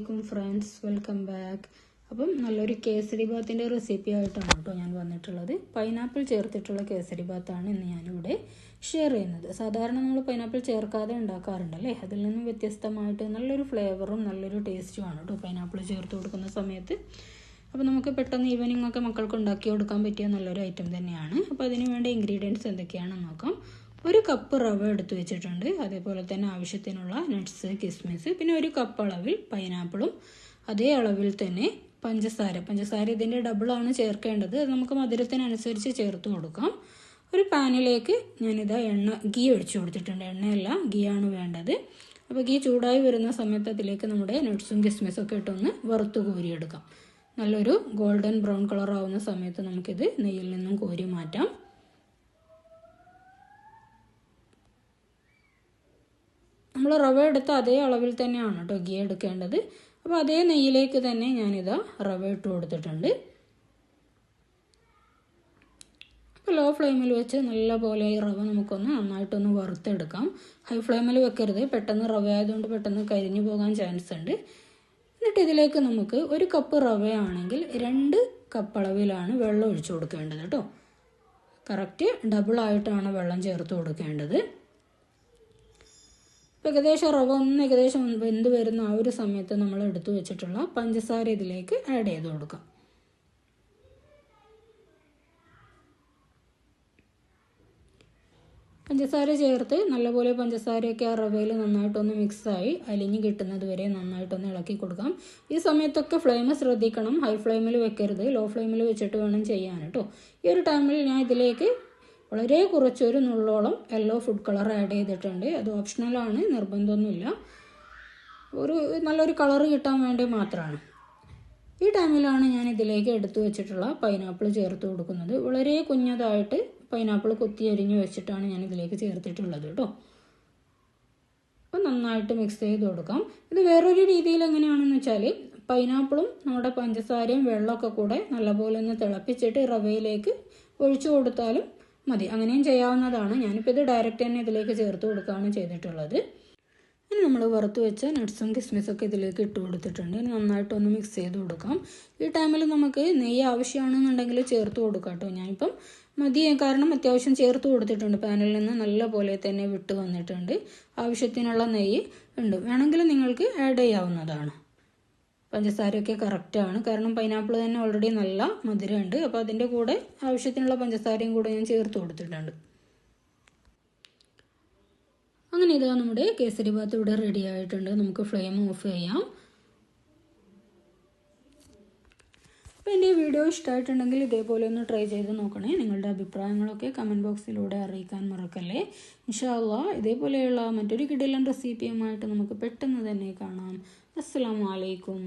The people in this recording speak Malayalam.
Assalamualaikum friends, welcome back. അപ്പം നല്ലൊരു കേസരി ബാത്തിൻ്റെ റെസിപ്പി ആയിട്ടാണ് കേട്ടോ ഞാൻ വന്നിട്ടുള്ളത്. പൈനാപ്പിൾ ചേർത്തിട്ടുള്ള കേസരി ബാത്താണ് ഇന്ന് ഞാനിവിടെ ഷെയർ ചെയ്യുന്നത്. സാധാരണ നമ്മൾ പൈനാപ്പിൾ ചേർക്കാതെ ഉണ്ടാക്കാറുണ്ടല്ലേ, അതിൽ നിന്നും വ്യത്യസ്തമായിട്ട് നല്ലൊരു ഫ്ലേവറും നല്ലൊരു ടേസ്റ്റുമാണ് കേട്ടോ പൈനാപ്പിൾ ചേർത്ത് കൊടുക്കുന്ന സമയത്ത്. അപ്പോൾ നമുക്ക് പെട്ടെന്ന് ഈവനിങ് ഒക്കെ മക്കൾക്ക് ഉണ്ടാക്കി കൊടുക്കാൻ പറ്റിയ നല്ലൊരു ഐറ്റം തന്നെയാണ്. അപ്പോൾ അതിന് വേണ്ട ഇൻഗ്രീഡിയൻസ് എന്തൊക്കെയാണെന്ന് നോക്കാം. 1 കപ്പ് റവ എടുത്തു വെച്ചിട്ടുണ്ട്, അതേപോലെ തന്നെ ആവശ്യത്തിനുള്ള നട്ട്സ്, കിസ്മിസ്, പിന്നെ 1 കപ്പ് അളവിൽ പൈനാപ്പിളും അതേ അളവിൽ തന്നെ പഞ്ചസാര ഇതിൻ്റെ ഡബിളാണ് ചേർക്കേണ്ടത്. അത് നമുക്ക് മധുരത്തിനനുസരിച്ച് ചേർത്ത് കൊടുക്കാം. ഒരു പാനിലേക്ക് ഞാനിതാ ഗീ ഒഴിച്ചു കൊടുത്തിട്ടുണ്ട്. എണ്ണയല്ല, ഗീ ആണ് വേണ്ടത്. അപ്പോൾ ഗീ ചൂടായി വരുന്ന സമയത്ത് അതിലേക്ക് നമ്മുടെ നട്ട്സും കിസ്മിസും ഒക്കെ ഇട്ടൊന്ന് വറുത്ത് കോരിയെടുക്കാം. നല്ലൊരു ഗോൾഡൻ ബ്രൗൺ കളർ ആവുന്ന സമയത്ത് നമുക്കിത് നെയ്യിൽ നിന്നും കോരി മാറ്റാം. നമ്മൾ റവ എടുത്ത അതേ അളവിൽ തന്നെയാണ് കേട്ടോ ഗീ എടുക്കേണ്ടത്. അപ്പോൾ അതേ നെയ്യിലേക്ക് തന്നെ ഞാനിതാ റവ ഇട്ട് കൊടുത്തിട്ടുണ്ട്. അപ്പോൾ ലോ ഫ്ലെയിമിൽ വെച്ച് നല്ലപോലെ ഈ റവ നമുക്കൊന്ന് നന്നായിട്ടൊന്ന് വറുത്തെടുക്കാം. ഹൈ ഫ്ലെയിമിൽ വെക്കരുത്, പെട്ടെന്ന് റവ ആയതുകൊണ്ട് പെട്ടെന്ന് കരിഞ്ഞു പോകാൻ ചാൻസ് ഉണ്ട്. എന്നിട്ട് ഇതിലേക്ക് നമുക്ക് 1 കപ്പ് റവയാണെങ്കിൽ 2 കപ്പ് അളവിലാണ് വെള്ളം ഒഴിച്ചു കൊടുക്കേണ്ടത് കേട്ടോ. കറക്റ്റ് ഡബിളായിട്ടാണ് വെള്ളം ചേർത്ത് കൊടുക്കേണ്ടത്. ഏകദേശം റവ ഏകദേശം വെന്ത് വരുന്ന ആ ഒരു സമയത്ത് നമ്മൾ എടുത്തു വെച്ചിട്ടുള്ള പഞ്ചസാര ഇതിലേക്ക് ആഡ് ചെയ്ത് കൊടുക്കാം. പഞ്ചസാര ചേർത്ത് നല്ലപോലെ പഞ്ചസാരയൊക്കെ ആ റവയിൽ നന്നായിട്ടൊന്ന് മിക്സായി അലിഞ്ഞ് കിട്ടുന്നത് വരെ നന്നായിട്ടൊന്ന് ഇളക്കി കൊടുക്കാം. ഈ സമയത്തൊക്കെ ഫ്ലെയിം ശ്രദ്ധിക്കണം, ഹൈ ഫ്ലെയിമിൽ വെക്കരുത്, ലോ ഫ്ലെയിമിൽ വെച്ചിട്ട് വേണം ചെയ്യാൻ കേട്ടോ. ഈ ഒരു ടൈമിൽ ഞാൻ ഇതിലേക്ക് വളരെ കുറച്ചൊരു നുള്ളോളം യെല്ലോ ഫുഡ് കളർ ആഡ് ചെയ്തിട്ടുണ്ട്. അത് ഓപ്ഷണലാണ്, നിർബന്ധമൊന്നുമില്ല, നല്ലൊരു കളർ കിട്ടാൻ വേണ്ടി മാത്രമാണ്. ഈ ടൈമിലാണ് ഞാൻ ഇതിലേക്ക് എടുത്തു വെച്ചിട്ടുള്ള പൈനാപ്പിൾ ചേർത്ത് കൊടുക്കുന്നത്. വളരെ കുഞ്ഞതായിട്ട് പൈനാപ്പിൾ കൊത്തി അരിഞ്ഞ് വെച്ചിട്ടാണ് ഞാൻ ഇതിലേക്ക് ചേർത്തിട്ടുള്ളത് കേട്ടോ. അപ്പോൾ നന്നായിട്ട് മിക്സ് ചെയ്ത് കൊടുക്കാം. ഇത് വേറൊരു രീതിയിൽ എങ്ങനെയാണെന്ന് വെച്ചാൽ പൈനാപ്പിളും നമ്മുടെ പഞ്ചസാരയും വെള്ളമൊക്കെ കൂടെ നല്ലപോലെ ഒന്ന് തിളപ്പിച്ചിട്ട് റവയിലേക്ക് ഒഴിച്ചു കൊടുത്താലും മതി, അങ്ങനെയും ചെയ്യാവുന്നതാണ്. ഞാനിപ്പോൾ ഇത് ഡയറക്റ്റ് തന്നെ ഇതിലേക്ക് ചേർത്ത് കൊടുക്കുകയാണ് ചെയ്തിട്ടുള്ളത്. ഇനി നമ്മൾ വറുത്ത് വെച്ച നട്ട്സും കിസ്മിസൊക്കെ ഇതിലേക്ക് ഇട്ട് കൊടുത്തിട്ടുണ്ട്. ഇനി നന്നായിട്ടൊന്ന് മിക്സ് ചെയ്ത് കൊടുക്കാം. ഈ ടൈമിൽ നമുക്ക് നെയ്യ് ആവശ്യമാണെന്നുണ്ടെങ്കിൽ ചേർത്ത് കൊടുക്കാം കേട്ടോ. ഞാനിപ്പം മതി, കാരണം അത്യാവശ്യം ചേർത്ത് കൊടുത്തിട്ടുണ്ട്. പാനിൽ നിന്ന് നല്ല പോലെ തന്നെ വിട്ട് വന്നിട്ടുണ്ട്. ആവശ്യത്തിനുള്ള നെയ്യ് ഉണ്ട്, വേണമെങ്കിൽ നിങ്ങൾക്ക് ആഡ് ചെയ്യാവുന്നതാണ്. പഞ്ചസാരയൊക്കെ കറക്റ്റാണ്, കാരണം പൈനാപ്പിൾ തന്നെ ഓൾറെഡി നല്ല മധുരമുണ്ട്. അപ്പോൾ അതിൻ്റെ കൂടെ ആവശ്യത്തിനുള്ള പഞ്ചസാരയും കൂടെ ഞാൻ ചേർത്ത് കൊടുത്തിട്ടുണ്ട്. അങ്ങനെ ഇതാ നമ്മുടെ കേസരി ബാത്ത് ഇവിടെ റെഡി ആയിട്ടുണ്ട്. നമുക്ക് ഫ്ലെയിം ഓഫ് ചെയ്യാം. അപ്പോൾ എൻ്റെ ഈ വീഡിയോ ഇഷ്ടമായിട്ടുണ്ടെങ്കിൽ ഇതേപോലെ ഒന്ന് ട്രൈ ചെയ്ത് നോക്കണേ. നിങ്ങളുടെ അഭിപ്രായങ്ങളൊക്കെ കമൻറ്റ് ബോക്സിലൂടെ അറിയിക്കാൻ മറക്കല്ലേ. ഇൻഷാ അല്ലാഹ് ഇതേപോലെയുള്ള മറ്റൊരു കിടിലൻ റെസിപ്പിയുമായിട്ട് നമുക്ക് പെട്ടെന്ന് തന്നെ കാണാം. അസ്സലാമു അലൈക്കും.